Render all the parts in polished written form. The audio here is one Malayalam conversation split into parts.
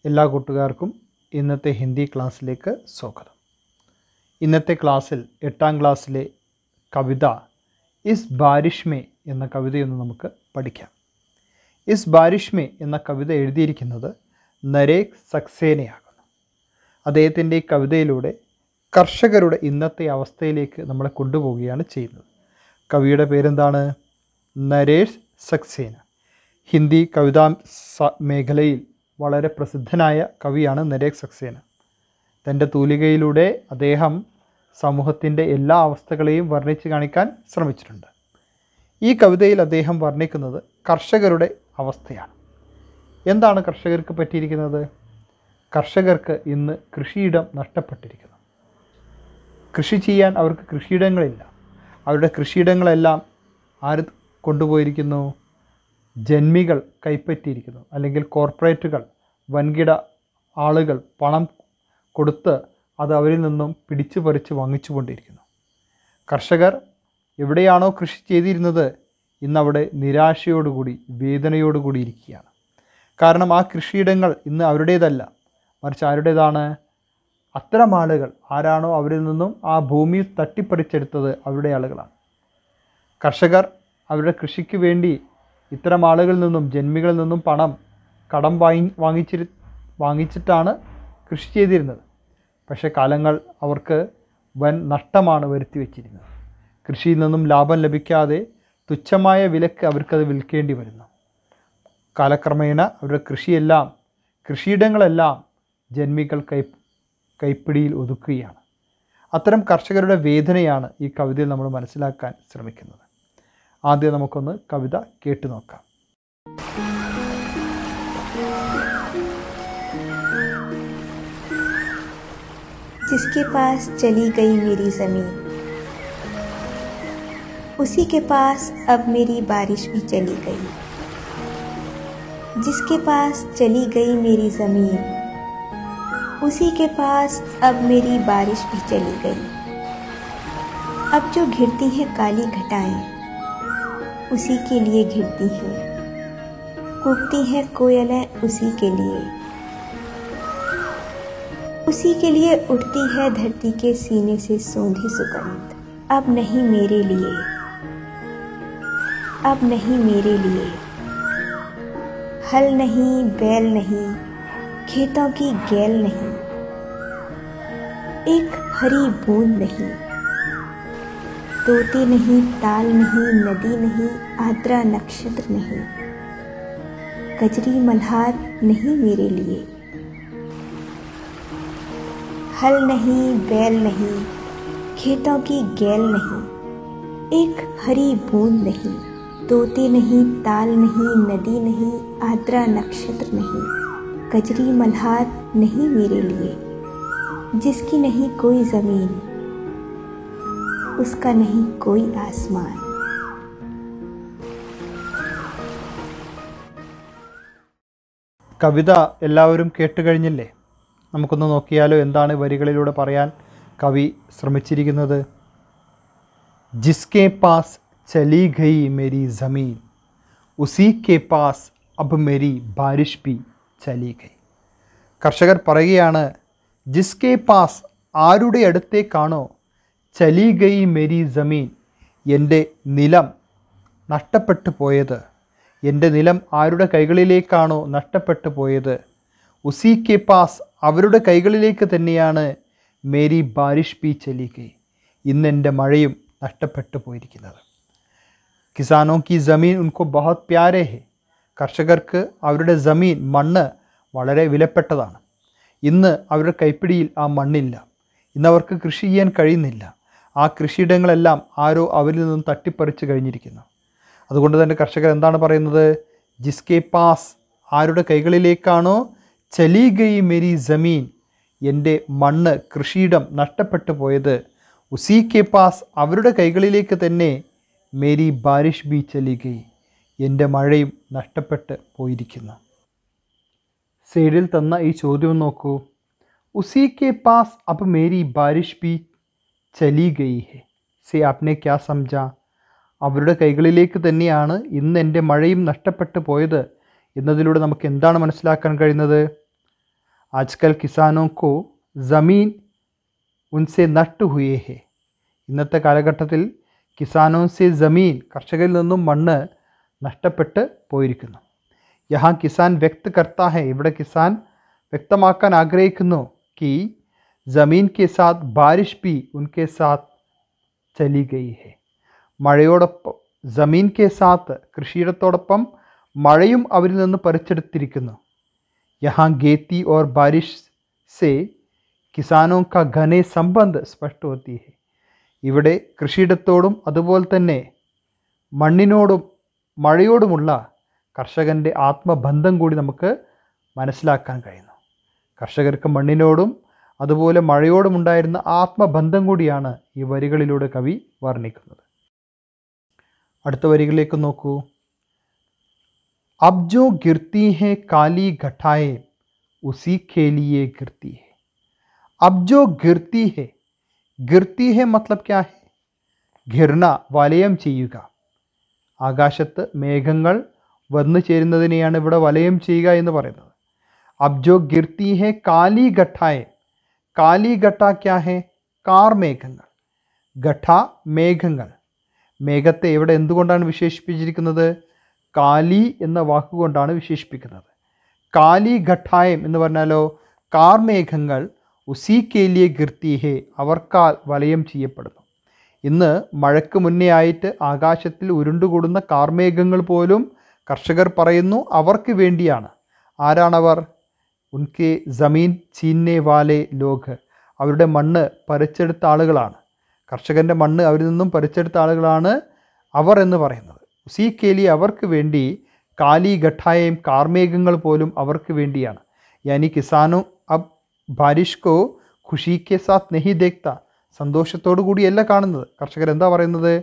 എല്ലാ കൂട്ടുകാർക്കും ഇന്നത്തെ ഹിന്ദി ക്ലാസ്സിലേക്ക് സ്വാഗതം. ഇന്നത്തെ ക്ലാസ്സിൽ 8ാം ക്ലാസ്സിലെ കവിത ഇസ് ബാരിഷ് മേ എന്ന കവിതയൊന്ന് നമുക്ക് പഠിക്കാം. ഇസ് ബാരിഷ് മേ എന്ന കവിത എഴുതിയിരിക്കുന്നത് നരേക് സക്സേനയാകുന്നു. അദ്ദേഹത്തിൻ്റെ ഈ കവിതയിലൂടെ കർഷകരുടെ ഇന്നത്തെ അവസ്ഥയിലേക്ക് നമ്മളെ കൊണ്ടുപോവുകയാണ് ചെയ്യുന്നത്. കവിയുടെ പേരെന്താണ്? നരേഷ് സക്സേന. ഹിന്ദി കവിതാ മേഖലയിൽ വളരെ പ്രസിദ്ധനായ കവിയാണ് നരേക് സക്സേന. തൻ്റെ തൂലികയിലൂടെ അദ്ദേഹം സമൂഹത്തിൻ്റെ എല്ലാ അവസ്ഥകളെയും വർണ്ണിച്ച് കാണിക്കാൻ ശ്രമിച്ചിട്ടുണ്ട്. ഈ കവിതയിൽ അദ്ദേഹം വർണ്ണിക്കുന്നത് കർഷകരുടെ അവസ്ഥയാണ്. എന്താണ് കർഷകർക്ക് പറ്റിയിരിക്കുന്നത്? കർഷകർക്ക് ഇന്ന് കൃഷിയിടം നഷ്ടപ്പെട്ടിരിക്കുന്നു. കൃഷി ചെയ്യാൻ അവർക്ക് കൃഷിയിടങ്ങളില്ല. അവരുടെ കൃഷിയിടങ്ങളെല്ലാം ആര് കൊണ്ടുപോയിരിക്കുന്നു? ജന്മികൾ കൈപ്പറ്റിയിരിക്കുന്നു. അല്ലെങ്കിൽ കോർപ്പറേറ്റുകൾ, വൻകിട ആളുകൾ പണം കൊടുത്ത് അത് അവരിൽ നിന്നും പിടിച്ചു പറിച്ച് വാങ്ങിച്ചുകൊണ്ടിരിക്കുന്നു. കർഷകർ എവിടെയാണോ കൃഷി ചെയ്തിരുന്നത് ഇന്നവിടെ നിരാശയോടുകൂടി വേദനയോടുകൂടി ഇരിക്കുകയാണ്. കാരണം ആ കൃഷിയിടങ്ങൾ ഇന്ന് അവരുടേതല്ല, മറിച്ച് ആരുടേതാണ്? അത്തരം ആളുകൾ ആരാണോ അവരിൽ നിന്നും ആ ഭൂമി തട്ടിപ്പറിച്ചെടുത്തത് അവരുടെ ആളുകളാണ്. കർഷകർ അവരുടെ കൃഷിക്ക് വേണ്ടി ഇത്തരം ആളുകളിൽ നിന്നും, ജന്മികളിൽ നിന്നും പണം കടം വാങ്ങിച്ചിട്ടാണ് കൃഷി ചെയ്തിരുന്നത്. പക്ഷേ കാലങ്ങൾ അവർക്ക് വൻ നഷ്ടമാണ് വരുത്തി വച്ചിരുന്നത്. കൃഷിയിൽ നിന്നും ലാഭം ലഭിക്കാതെ തുച്ഛമായ വിലക്ക് അവർക്കത് വിൽക്കേണ്ടി വരുന്നു. കാലക്രമേണ അവരുടെ കൃഷിയിടങ്ങളെല്ലാം ജന്മികൾ കൈപ്പിടിയിൽ ഒതുക്കുകയാണ്. അത്തരം കർഷകരുടെ വേദനയാണ് ഈ കവിതയിൽ നമ്മൾ മനസ്സിലാക്കാൻ ശ്രമിക്കുന്നത്. ആദ്യം നമുക്കൊന്ന് കവിത കേട്ടു നോക്കാം. जिसके पास चली गई मेरी ज़मीन, उसी के पास अब मेरी बारिश भी चली गई. जिसके पास चली गई मेरी ज़मीन, उसी के पास अब मेरी बारिश भी चली गई. अब जो घिरती हैं काली घटाएं, उसी के लिए घिरती हैं. कूकती हैं कोयलें उसी के लिए. उसी के लिए उठती है धरती के सीने से सोंधी सुगंध. अब नहीं मेरे लिए, अब नहीं मेरे लिए. हल नहीं, बैल नहीं, खेतों की गैल नहीं. एक हरी बूंद नहीं, तोते नहीं, ताल नहीं, नदी नहीं, आद्रा नक्षत्र नहीं. कजरी मल्हार नहीं मेरे लिए. हल नहीं, बैल नहीं, खेतों की गैल नहीं. एक हरी बूंद नहीं, तोते नहीं, ताल नहीं, नदी नहीं, आद्रा नक्षत्र नहीं. कजरी मल्हार नहीं मेरे लिए. जिसकी नहीं कोई ज़मीन, उसका नहीं कोई आसमान. കവിത എല്ലാവരും കേട്ടുകഴിഞ്ഞില്ലേ? നമുക്കൊന്ന് നോക്കിയാലോ എന്താണ് വരികളിലൂടെ പറയാൻ കവി ശ്രമിച്ചിരിക്കുന്നത്. ജിസ്കെ പാസ് ചലി ഗയി മേരി ജമീൻ, ഉസി കെ പാസ് അബ് മേരി ബാരിഷ് ബി ചലി ഗയി. കർഷകർ പറയുകയാണ്, ജിസ്കെ പാസ് ആരുടെ അടുത്തേക്കാണോ ചലി ഗയി മേരി ജമീൻ, എൻ്റെ നിലം നഷ്ടപ്പെട്ടു പോയത്, എൻ്റെ നിലം ആരുടെ കൈകളിലേക്കാണോ നഷ്ടപ്പെട്ടു പോയത്, ഉസി കെ പാസ് അവരുടെ കൈകളിലേക്ക് തന്നെയാണ് മേരി ബാരിഷ് ബി ചലി ഗയി, ഇന്നെൻ്റെ മഴയും നഷ്ടപ്പെട്ടു പോയിരിക്കുന്നത്. കിസാനോ കി ജമീൻ ഉൻകോ ബഹുത് പ്യാരെ ഹെ. കർഷകർക്ക് അവരുടെ ജമീൻ, മണ്ണ് വളരെ വിലപ്പെട്ടതാണ്. ഇന്ന് അവരുടെ കൈപ്പിടിയിൽ ആ മണ്ണില്ല. ഇന്നവർക്ക് കൃഷി ചെയ്യാൻ കഴിയുന്നില്ല. ആ കൃഷിയിടങ്ങളെല്ലാം ആരോ അവരിൽ നിന്നും തട്ടിപ്പറിച്ച് കഴിഞ്ഞിരിക്കുന്നു. അതുകൊണ്ട് തന്നെ കർഷകർ എന്താണ് പറയുന്നത്? ജിസ്കെ പാസ് ആരുടെ കൈകളിലേക്കാണോ ചലി ഗയി മേരി ജമീൻ, എൻ്റെ മണ്ണ്, കൃഷിയിടം നഷ്ടപ്പെട്ടു പോയത്, ഉസി കെ പാസ് അവരുടെ കൈകളിലേക്ക് തന്നെ മേരി ബാരിഷ് ബി ചലി ഗയി, എൻ്റെ മഴയും നഷ്ടപ്പെട്ട് പോയിരിക്കുന്നു. സൈഡിൽ തന്ന ഈ ചോദ്യം നോക്കൂ. ഉസി കെ പാസ് അബ് മേരി ബാരിഷ് ബി ചലി ഗയി ഹെ സെ ആപ്നെ ക്യാ സംജ. അവരുടെ കൈകളിലേക്ക് തന്നെയാണ് ഇന്ന് എൻ്റെ മഴയും നഷ്ടപ്പെട്ടു പോയത് എന്നതിലൂടെ നമുക്ക് എന്താണ് മനസ്സിലാക്കാൻ കഴിയുന്നത്? आजकल किसानों को ज़मीन उनसे नष्ट हुए है. ഇന്നത്തെ കാലഘട്ടത്തിൽ കിസാനോं से ज़मीन കർഷകരിൽ നിന്നും മണ്ണ് നഷ്ടപ്പെട്ട് പോയിരിക്കുന്നു. यहाँ किसान व्यक्त करता है, ഇവിടെ കിസാൻ വ്യക്തമാക്കാൻ ആഗ്രഹിക്കുന്നു कि ज़मीन के साथ बारिश भी उनके साथ चली गई है. മഴയോടൊപ്പം ज़मीन के साथ കൃഷിയിടത്തോടൊപ്പം മഴയും അവരിൽ നിന്ന് പറിച്ചെടുത്തിരിക്കുന്നു. यहाँ खेती और बारिश से किसानों का घने संबंध स्पष्ट होती है. ഇവിടെ കൃഷിയിടത്തോടും അതുപോലെ തന്നെ മണ്ണിനോടും മഴയോടുമുള്ള കർഷകൻ്റെ ആത്മബന്ധം കൂടി നമുക്ക് മനസ്സിലാക്കാൻ കഴിയുന്നു. കർഷകർക്ക് മണ്ണിനോടും അതുപോലെ മഴയോടും ഉണ്ടായിരുന്ന ആത്മബന്ധം കൂടിയാണ് ഈ വരികളിലൂടെ കവി വർണ്ണിക്കുന്നത്. അടുത്ത വരികളിലേക്ക് നോക്കൂ. अब जो गिरती है काली घटाएं उसी के लिए गिरती है. अब जो गिरती है मतलब क्या है? ഘിർണ വലയം ചെയ്യുക. ആകാശത്ത് മേഘങ്ങൾ വന്നു ചേരുന്നതിനെയാണ് ഇവിടെ വലയം ചെയ്യുക എന്ന് പറയുന്നത്. अब जो गिरती है काली घटाएं, काली घटा क्या है? കാർമേഘങ്ങൾ. ഘട മേഘങ്ങൾ. മേഘത്തെ ഇവിടെ എന്തുകൊണ്ടാണ് വിശേഷിപ്പിച്ചിരിക്കുന്നത്? കാലി എന്ന വാക്കുകൊണ്ടാണ് വിശേഷിപ്പിക്കുന്നത്. കാലി ഘട്ടായം എന്ന് പറഞ്ഞാലോ കാർമേഘങ്ങൾ ഉസി കേലിയെ ഗിർത്തി ഹേ, അവർക്കാൽ വലയം ചെയ്യപ്പെടുന്നു. ഇന്ന് മഴയ്ക്ക് മുന്നേ ആയിട്ട് ആകാശത്തിൽ ഉരുണ്ടുകൂടുന്ന കാർമേഘങ്ങൾ പോലും കർഷകർ പറയുന്നു അവർക്ക് വേണ്ടിയാണ്. ആരാണവർ? ഉൻകെ ജമീൻ ചീന്നെ വാലെ ലോഗ്, അവരുടെ മണ്ണ് പറിച്ചെടുത്ത ആളുകളാണ്. കർഷകൻ്റെ മണ്ണ് അവരിൽ നിന്നും പറിച്ചെടുത്ത ആളുകളാണ് അവർ എന്ന് പറയുന്നത്. ഉസി കേലി അവർക്ക് വേണ്ടി കാലി ഘട്ടായം കാർമേഘങ്ങൾ പോലും അവർക്ക് വേണ്ടിയാണ്. യാനി കിസാനോ അബ് ബാരിഷ് കോ ഖുഷി കെ സാത്ത് നഹി ദേഖ്ത, സന്തോഷത്തോടു കൂടിയല്ല കാണുന്നത്. കർഷകർ എന്താ പറയുന്നത്?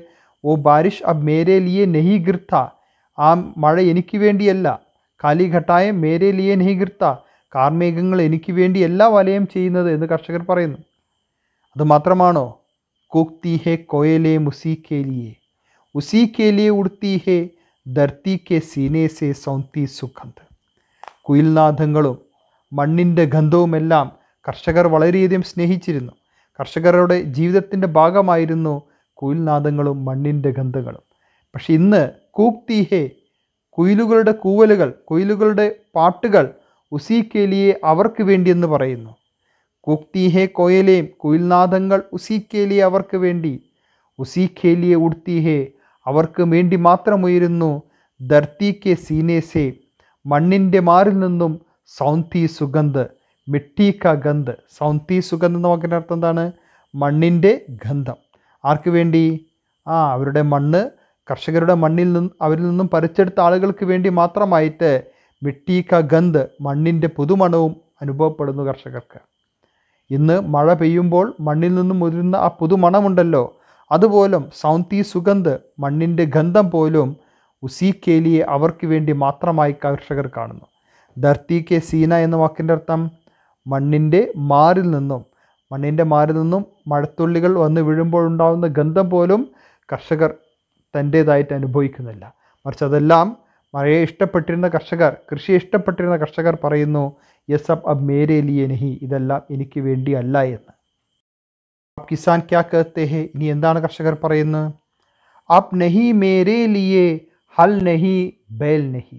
ഓ ബാരിഷ് അബ് മേരെ ലിയെ നഹി ഗിർത്ത, ആ മഴ എനിക്ക് വേണ്ടിയല്ല. കാലി ഘട്ടായം മേരെ ലിയെ നഹി ഗിർത്ത, കാർമേഘങ്ങൾ എനിക്ക് വേണ്ടിയല്ല വലയം ചെയ്യുന്നത് എന്ന് കർഷകർ പറയുന്നു. അതുമാത്രമാണോ? കൂക്തി ഹെ കോയലെ മുസി കെ ലിയെ, ഉസി കെ ലിയെ ഉടുത്തി ഹെ ധർത്തി കെ സീനെ സെ സൗന്തി സുഗന്ധ്. കുയിൽനാദങ്ങളും മണ്ണിൻ്റെ ഗന്ധവുമെല്ലാം കർഷകർ വളരെയധികം സ്നേഹിച്ചിരുന്നു. കർഷകരുടെ ജീവിതത്തിൻ്റെ ഭാഗമായിരുന്നു കുയിൽനാദങ്ങളും മണ്ണിൻ്റെ ഗന്ധങ്ങളും. പക്ഷെ ഇന്ന് കൂക്തി ഹെ, കുയിലുകളുടെ കൂവലുകൾ, കുയിലുകളുടെ പാട്ടുകൾ ഉസി കെ ലിയെ അവർക്ക് വേണ്ടിയെന്ന് പറയുന്നു. കൂക്തി ഹെ കോയലേം, കുയിൽനാദങ്ങൾ ഉസി കെ ലിയെ അവർക്ക് വേണ്ടി. ഉസി കെ ലിയെ ഉടുത്തി ഹെ, അവർക്ക് വേണ്ടി മാത്രം ഉയരുന്നു. ധർത്തി കെ സീനെ സെ, മണ്ണിൻ്റെ മാറിൽ നിന്നും. സൗന്തി സുഗന്ധ്, മിട്ടി ക ഗന്ധ്. സൗന്തി സുഗന്ധ് എന്ന വാക്കിൻ്റെ അർത്ഥം എന്താണ്? മണ്ണിൻ്റെ ഗന്ധം. ആർക്ക് വേണ്ടി? അവരുടെ മണ്ണ്, കർഷകരുടെ മണ്ണിൽ നിന്നും അവരിൽ നിന്നും പറിച്ചെടുത്ത ആളുകൾക്ക് വേണ്ടി മാത്രമായിട്ട് മിട്ടി ക ഗന്ധ്, മണ്ണിൻ്റെ പുതുമണവും അനുഭവപ്പെടുന്നു കർഷകർക്ക്. ഇന്ന് മഴ പെയ്യുമ്പോൾ മണ്ണിൽ നിന്നും ഉതിരുന്ന ആ പുതുമണമുണ്ടല്ലോ, അതുപോലും സൗന്തി സുഗന്ധ്, മണ്ണിൻ്റെ ഗന്ധം പോലും ഉസി കേലിയെ അവർക്ക് വേണ്ടി മാത്രമായി കർഷകർ കാണുന്നു. ധർത്തി കെ സീന എന്ന വാക്കിൻ്റെ അർത്ഥം മണ്ണിൻ്റെ മാറിൽ നിന്നും. മണ്ണിൻ്റെ മാറിൽ നിന്നും മഴത്തുള്ളികൾ വന്ന് വീഴുമ്പോഴുണ്ടാകുന്ന ഗന്ധം പോലും കർഷകർ തൻ്റേതായിട്ട് അനുഭവിക്കുന്നില്ല. മറിച്ച് അതെല്ലാം മഴയെ ഇഷ്ടപ്പെട്ടിരുന്ന കർഷകർ, കൃഷിയെ ഇഷ്ടപ്പെട്ടിരുന്ന കർഷകർ പറയുന്നു യസ് അബ് മേരെ ലിയെ നഹി, ഇതെല്ലാം എനിക്ക് വേണ്ടിയല്ല എന്ന്. കിസാൻ ക്യാ കഹത്തെ ഹെ, ഇനി എന്താണ് കർഷകർ പറയുന്നത്? അബ് നഹി മേരെ ലിയെ ഹൽ നഹി ബേൽ നഹി,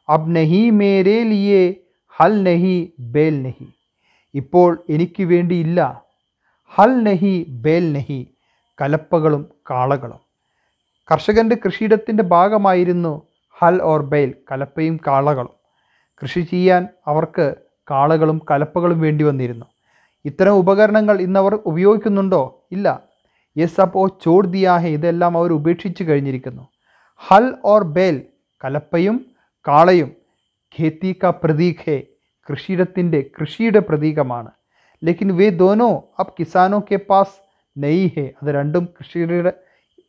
അബ് നഹി മേരെ ലിയെ ഹൽ നഹി ബേൽ നഹി, ഇപ്പോൾ എനിക്ക് വേണ്ടിയില്ല. ഹൽ നഹി ബേൽ നഹി, കലപ്പകളും കാളകളും. കർഷകൻ്റെ കൃഷിയിടത്തിൻ്റെ ഭാഗമായിരുന്നു ഹൽ ഓർ ബേൽ, കലപ്പയും കാളകളും. കൃഷി ചെയ്യാൻ അവർക്ക് കാളകളും കലപ്പകളും വേണ്ടി വന്നിരുന്നു. ഇത്തരം ഉപകരണങ്ങൾ ഇന്നവർ ഉപയോഗിക്കുന്നുണ്ടോ? ഇല്ല. യെസ് അപ്പോ ചോട് ദിയാ ഹെ, ഇതെല്ലാം അവർ ഉപേക്ഷിച്ച് കഴിഞ്ഞിരിക്കുന്നു. ഹൽ ഓർ ബേൽ, കലപ്പയും കാളയും ഖേത്തി ക പ്രതീക് ഹെ, കൃഷിയുടെ പ്രതീകമാണ്. ലേക്കിൻ വേ ദോനോ അബ് കിസാനോ കെ പാസ് നഹീ ഹെ, അത്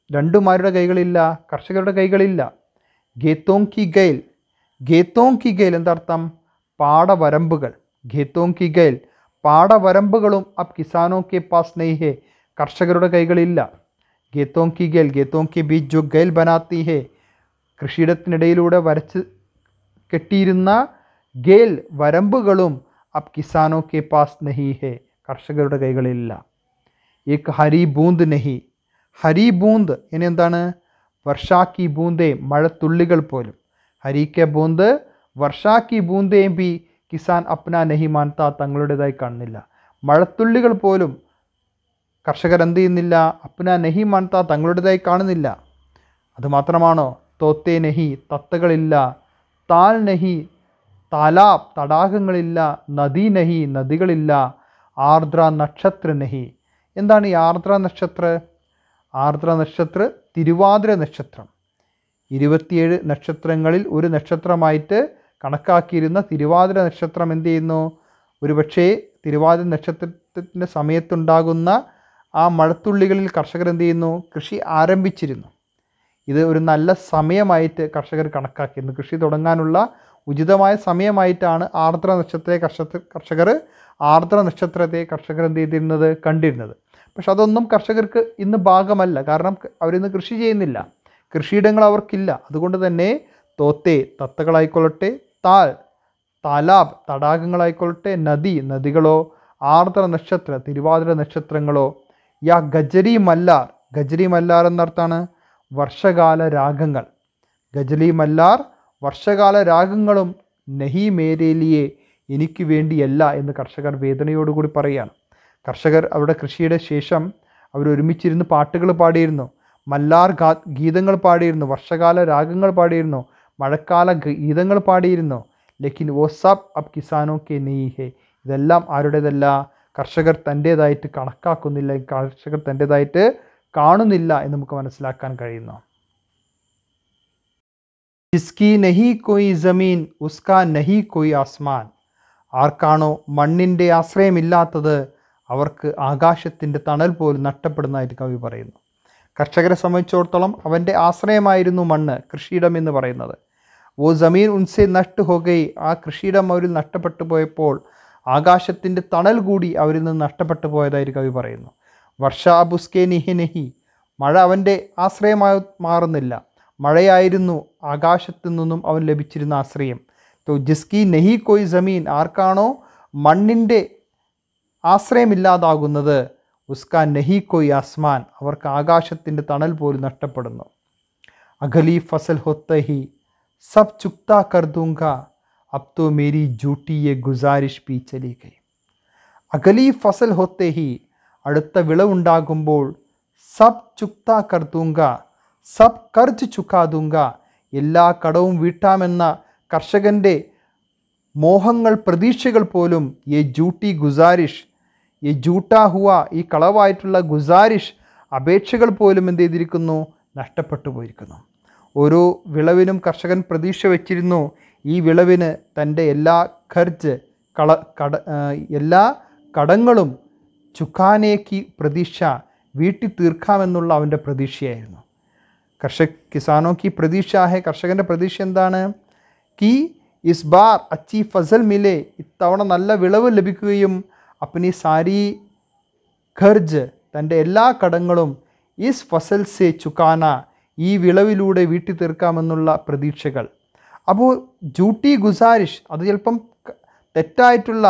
രണ്ടുമാരുടെ കൈകളില്ല, കർഷകരുടെ കൈകളില്ല. ഖേത്തോം കി ഗൈൽ, ഖേത്തോം കി ഗൈൽ എന്താർത്ഥം? പാടവരമ്പുകൾ. ഖേത്തോം കി ഗൈൽ, പാടവരമ്പുകളും അബ് കിസാനോ കെ പാസ് നഹീ ഹെ, കർഷകരുടെ കൈകളില്ല. ഖേത്തോം കി ഗൈൽ, ഖേത്തോം കെ ബീച്ച് ജോ ഗൈൽ ബനാത്തി ഹെ, കൃഷിയിടത്തിനിടയിലൂടെ വരച്ച് കെട്ടിയിരുന്ന ഗേൽ വരമ്പുകളും अब किसानों के पास नहीं है, കർഷകരുടെ കൈകളിലില്ല. एक हरी बूंद नहीं, ഹരി ബൂന്ത് ഇനി എന്താണ്? വർഷാക്കി ബൂന്തേ, മഴത്തുള്ളികൾ പോലും. ഹരിക്കെ ബൂന്ത് വർഷാക്കി ബൂന്തേം ബി കിസാൻ അപ്ന നഹി മാൻത, തങ്ങളുടേതായി കാണുന്നില്ല. മഴത്തുള്ളികൾ പോലും കർഷകർ എന്ത് ചെയ്യുന്നില്ല? അപ്ന നഹി മാൻത, തങ്ങളുടേതായി കാണുന്നില്ല. അതുമാത്രമാണോ? തോത്തേ നഹി, തത്തകളില്ല. താൽ നഹി, താലാബ്, തടാകങ്ങളില്ല. നദി നഹി, നദികളില്ല. ആർദ്ര നക്ഷത്ര നഹി. എന്താണ് ഈ ആർദ്ര നക്ഷത്ര? ആർദ്ര നക്ഷത്ര തിരുവാതിര നക്ഷത്രം. 27 നക്ഷത്രങ്ങളിൽ ഒരു നക്ഷത്രമായിട്ട് കണക്കാക്കിയിരുന്ന തിരുവാതിര നക്ഷത്രം എന്ത് ചെയ്യുന്നു? ഒരുപക്ഷേ തിരുവാതിര നക്ഷത്രത്തിൻ്റെ സമയത്തുണ്ടാകുന്ന ആ മഴത്തുള്ളികളിൽ കർഷകർ എന്ത് ചെയ്യുന്നു? കൃഷി ആരംഭിച്ചിരുന്നു. ഇത് ഒരു നല്ല സമയമായിട്ട് കർഷകർ കണക്കാക്കിയിരുന്നു. കൃഷി തുടങ്ങാനുള്ള ഉചിതമായ സമയമായിട്ടാണ് ആർദ്ര നക്ഷത്രത്തെ കർഷകർ എന്ത് ചെയ്തിരുന്നത്? കണ്ടിരുന്നത്. പക്ഷെ അതൊന്നും കർഷകർക്ക് ഇന്ന് ഭാഗമല്ല. കാരണം അവരിന്ന് കൃഷി ചെയ്യുന്നില്ല, കൃഷിയിടങ്ങൾ അവർക്കില്ല. അതുകൊണ്ട് തന്നെ തോത്തെ, തത്തകളായിക്കൊള്ളട്ടെ, താലാബ്, തടാകങ്ങളായിക്കൊള്ളട്ടെ, നദികളോ, ആർദ്ര നക്ഷത്ര, തിരുവാതിര നക്ഷത്രങ്ങളോ, യാ ഗജരി മല്ലാർ. ഗജരി മല്ലാർ എന്നർത്ഥമാണ് വർഷകാല രാഗങ്ങൾ. ഗജലി മല്ലാർ, വർഷകാല രാഗങ്ങളും നഹി മേരേലിയെ, എനിക്ക് വേണ്ടിയല്ല എന്ന് കർഷകർ വേദനയോടുകൂടി പറയുകയാണ്. കർഷകർ അവരുടെ കൃഷിയുടെ ശേഷം അവരൊരുമിച്ചിരുന്ന് പാട്ടുകൾ പാടിയിരുന്നു, മല്ലാർ ഗീതങ്ങൾ പാടിയിരുന്നു, വർഷകാല രാഗങ്ങൾ പാടിയിരുന്നു, മഴക്കാല ഗീതങ്ങൾ പാടിയിരുന്നു. ലേക്കിൻ വോ സബ് അബ് കിസാനോ കെ നഹീ ഹേ, ഇതെല്ലാം ആരുടേതല്ല? കർഷകർ തൻ്റേതായിട്ട് കണക്കാക്കുന്നില്ല, കർഷകർ തൻ്റേതായിട്ട് കാണുന്നില്ല എന്ന് നമുക്ക് മനസ്സിലാക്കാൻ കഴിയുന്നു. ജിസ്കി നഹി കോയി ജമീൻ ഉസ്കാ നഹി കോയി ആസ്മാൻ. ആർക്കാണോ മണ്ണിൻ്റെ ആശ്രയമില്ലാത്തത് അവർക്ക് ആകാശത്തിൻ്റെ തണൽ പോലും നഷ്ടപ്പെടുന്നതായിട്ട് കവി പറയുന്നു. കർഷകരെ സംബന്ധിച്ചിടത്തോളം അവൻ്റെ ആശ്രയമായിരുന്നു മണ്ണ്, കൃഷിയിടം എന്ന് പറയുന്നത്. വോ ജമീൻ ഉൻസെ നഷ്ട ഹോ ഗയി, ആ കൃഷിയിടം അവരിൽ നഷ്ടപ്പെട്ടു പോയപ്പോൾ ആകാശത്തിൻ്റെ തണൽ കൂടി അവരിൽ നിന്ന് നഷ്ടപ്പെട്ടു പോയതായിട്ട് കവി പറയുന്നു. വർഷാ ബുസ്കെ നിഹി നഹി, മഴ അവൻ്റെ ആശ്രയമായി മാറുന്നില്ല. മഴയായിരുന്നു ആകാശത്തു നിന്നും അവൻ ലഭിച്ചിരുന്ന ആശ്രയം. തോ ജിസ്കി നഹി കോയി ജമീൻ, ആർക്കാണോ മണ്ണിൻ്റെ ആശ്രയമില്ലാതാകുന്നത്, ഉസ്കാ നഹി കോയി ആസ്മാൻ, അവർക്ക് ആകാശത്തിൻ്റെ തണൽ പോലും നഷ്ടപ്പെടുന്നു. അഗലി ഫസൽ ഹോത്തെ ഹി സബ് ചുക്താ കർ ദൂംഗ, അബ് തോ മേരി ജൂട്ടി യെ ഗുസാരിഷ് പി ചലി ഗയി. അഗലി ഫസൽ ഹോത്തെ ഹി, അടുത്ത വിളവുണ്ടാകുമ്പോൾ, സബ് ചുക്താ കർ ദൂംഗ, സബ് കർജ് ചുക്കാ ദൂംഗ, എല്ലാ കടവും വീട്ടാമെന്ന കർഷകൻ്റെ മോഹങ്ങൾ, പ്രതീക്ഷകൾ പോലും യെ ജൂട്ടി ഗുസാരിഷ്, യെ ജൂട്ടാ ഹുവ, ഈ കളവായിട്ടുള്ള ഗുസാരിഷ്, അപേക്ഷകൾ പോലും എന്ത് ചെയ്തിരിക്കുന്നു? നഷ്ടപ്പെട്ടു പോയിരിക്കുന്നു. ഓരോ വിളവിനും കർഷകൻ പ്രതീക്ഷ വച്ചിരുന്നു, ഈ വിളവിന് തൻ്റെ എല്ലാ ഖർജ്, എല്ലാ കടങ്ങളും ചുക്കാനേക്ക് പ്രതീക്ഷ, വീട്ടി തീർക്കാമെന്നുള്ള അവൻ്റെ പ്രതീക്ഷയായിരുന്നു. കിസാനോ കി പ്രതീക്ഷ ഹെ, കർഷകൻ്റെ പ്രതീക്ഷ എന്താണ്? കി ഇസ് ബാർ അച്ചി ഫസൽ മിലെ, ഇത്തവണ നല്ല വിളവ് ലഭിക്കുകയും അപ്നി സാരി ഖർജ്, തൻ്റെ എല്ലാ കടങ്ങളും ഇസ് ഫസൽ സെ ചുക്കാന, ഈ വിളവിലൂടെ വീട്ടി തീർക്കാമെന്നുള്ള പ്രതീക്ഷകൾ. അപ്പോൾ ജൂട്ടി ഗുസാരിഷ്, അത് ചിലപ്പം തെറ്റായിട്ടുള്ള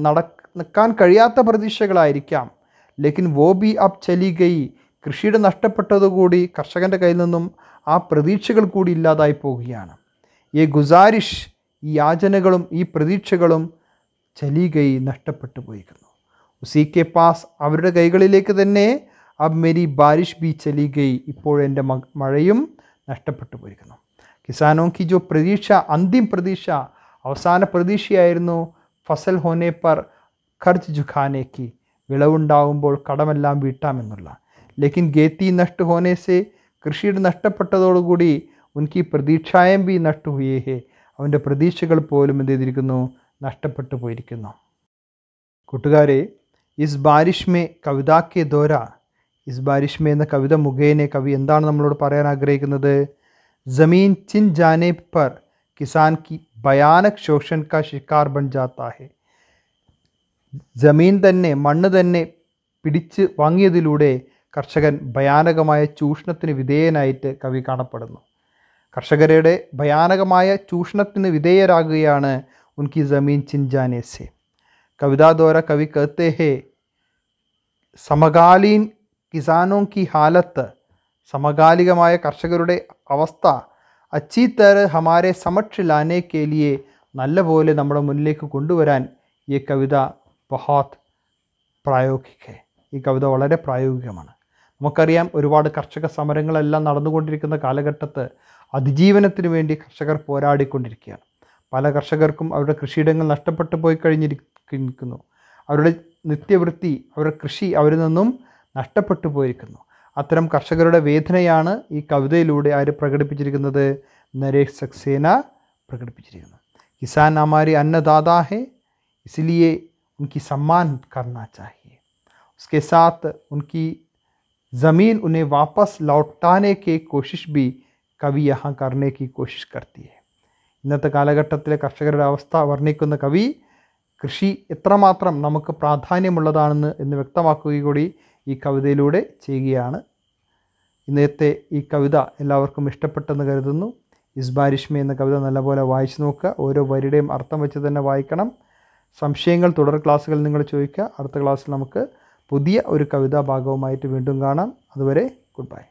നടക്കാൻ കഴിയാത്ത പ്രതീക്ഷകളായിരിക്കാം. ലേക്കിൻ വോ ബി അബ് ചലി ഗയി, കൃഷിയുടെ നഷ്ടപ്പെട്ടതുകൂടി കർഷകൻ്റെ കയ്യിൽ നിന്നും ആ പ്രതീക്ഷകൾ കൂടി ഇല്ലാതായി പോവുകയാണ്. ഈ ഗുസാരിഷ്, ഈ യാചനകളും ഈ പ്രതീക്ഷകളും ചലി ഗയി, നഷ്ടപ്പെട്ടു പോയിരിക്കുന്നു. ഉസി കെ പാസ്, അവരുടെ കൈകളിലേക്ക് തന്നെ അബ് മേരി ബാരിഷ് ബി ചലി ഗയി, ഇപ്പോഴെൻ്റെ മഴയും നഷ്ടപ്പെട്ടു പോയിരിക്കുന്നു. കിസാനോ കി ജോ പ്രതീക്ഷ, അന്തിം പ്രതീക്ഷ, അവസാന പ്രതീക്ഷയായിരുന്നു ഫസൽ ഹോനെ പർ ഖർജ് ജുഖാനേക്ക്, വിളവുണ്ടാകുമ്പോൾ കടമെല്ലാം വീട്ടാമെന്നുള്ള. ലേക്കിൻ ഗേത്തി നഷ്ട ഹോനെ സെ, കൃഷിയുടെ നഷ്ടപ്പെട്ടതോടുകൂടി ഉൻകി പ്രതീക്ഷായം ബി നഷ്ട ഹുയേ ഹേ, അവൻ്റെ പ്രതീക്ഷകൾ പോലും എന്ത് ചെയ്തിരിക്കുന്നു? നഷ്ടപ്പെട്ടു പോയിരിക്കുന്നു. കൂട്ടുകാരെ, ഇസ് ബാരിഷ് മേ കവിതാ കെ ദോര, ഇസ് ബാരിഷ് മേ എന്ന കവിത മുഖേന കവി എന്താണ് നമ്മളോട് പറയാൻ ആഗ്രഹിക്കുന്നത്? ജമീൻ ചിൻ ജാനെ പർ കിസാൻ കി ഭയാനക് ശോഷൻ കാ ശിക്കാർ ബൻ ജാത്താ ഹെ. ജമീൻ തന്നെ, മണ്ണ് തന്നെ പിടിച്ച് വാങ്ങിയതിലൂടെ കർഷകൻ ഭയാനകമായ ചൂഷണത്തിന് വിധേയനായിട്ട് കവി കാണപ്പെടുന്നു. കർഷകരുടെ ഭയാനകമായ ചൂഷണത്തിന് വിധേയരാകുകയാണ് उनकी ज़मीन छिन जाने से। कविता द्वारा कवि कहते हैं സമകാലീൻ കിസാനോं की हालत, സമകാലികമായ കർഷകരുടെ അവസ്ഥ अच्छी तरह हमारे समक्ष लाने के लिए നല്ലപോലെ നമ്മുടെ മുന്നിലേക്ക് കൊണ്ടുവരാൻ ഈ കവിത बहुत പ്രായോഗിക है. ഈ കവിത വളരെ പ്രായോഗികമാണ്. നമുക്കറിയാം ഒരുപാട് കർഷക സമരങ്ങളെല്ലാം നടന്നുകൊണ്ടിരിക്കുന്ന കാലഘട്ടത്ത് അതിജീവനത്തിന് വേണ്ടി കർഷകർ പോരാടിക്കൊണ്ടിരിക്കുകയാണ്. പല കർഷകർക്കും അവരുടെ കൃഷിയിടങ്ങൾ നഷ്ടപ്പെട്ടു പോയി കഴിഞ്ഞിരിക്കുന്നു. അവരുടെ നിത്യവൃത്തി, അവരുടെ കൃഷി അവരിൽ നിന്നും നഷ്ടപ്പെട്ടു പോയിരിക്കുന്നു. അത്തരം കർഷകരുടെ വേദനയാണ് ഈ കവിതയിലൂടെ ആര് പ്രകടിപ്പിച്ചിരിക്കുന്നത്? നരേഷ് സക്സേന പ്രകടിപ്പിച്ചിരിക്കുന്നത്. കിസാൻ हमारे अन्नदाता है, इसलिए उनकी सम्मान करना चाहिए. उसके साथ उनकी ज़मीन उन्हें वापस लौटाने की कोशिश भी कवि यहाँ करने की कोशिश करती है. ഇന്നത്തെ കാലഘട്ടത്തിലെ കർഷകരുടെ അവസ്ഥ വർണ്ണിക്കുന്ന കവി കൃഷി എത്രമാത്രം നമുക്ക് പ്രാധാന്യമുള്ളതാണെന്ന് വ്യക്തമാക്കുക കൂടി ഈ കവിതയിലൂടെ ചെയ്യുകയാണ്. ഇന്നത്തെ ഈ കവിത എല്ലാവർക്കും ഇഷ്ടപ്പെട്ടെന്ന് കരുതുന്നു. ഇസ് ബാരിഷ് മേ എന്ന കവിത നല്ലപോലെ വായിച്ചു നോക്കുക. ഓരോ വരിയുടെയും അർത്ഥം വെച്ച് തന്നെ വായിക്കണം. സംശയങ്ങൾ തുടർ ക്ലാസ്സുകൾ നിങ്ങൾ ചോദിക്കുക. അടുത്ത ക്ലാസ്സിൽ നമുക്ക് പുതിയ ഒരു കവിതാ ഭാഗവുമായിട്ട് വീണ്ടും കാണാം. അതുവരെ ഗുഡ് ബൈ.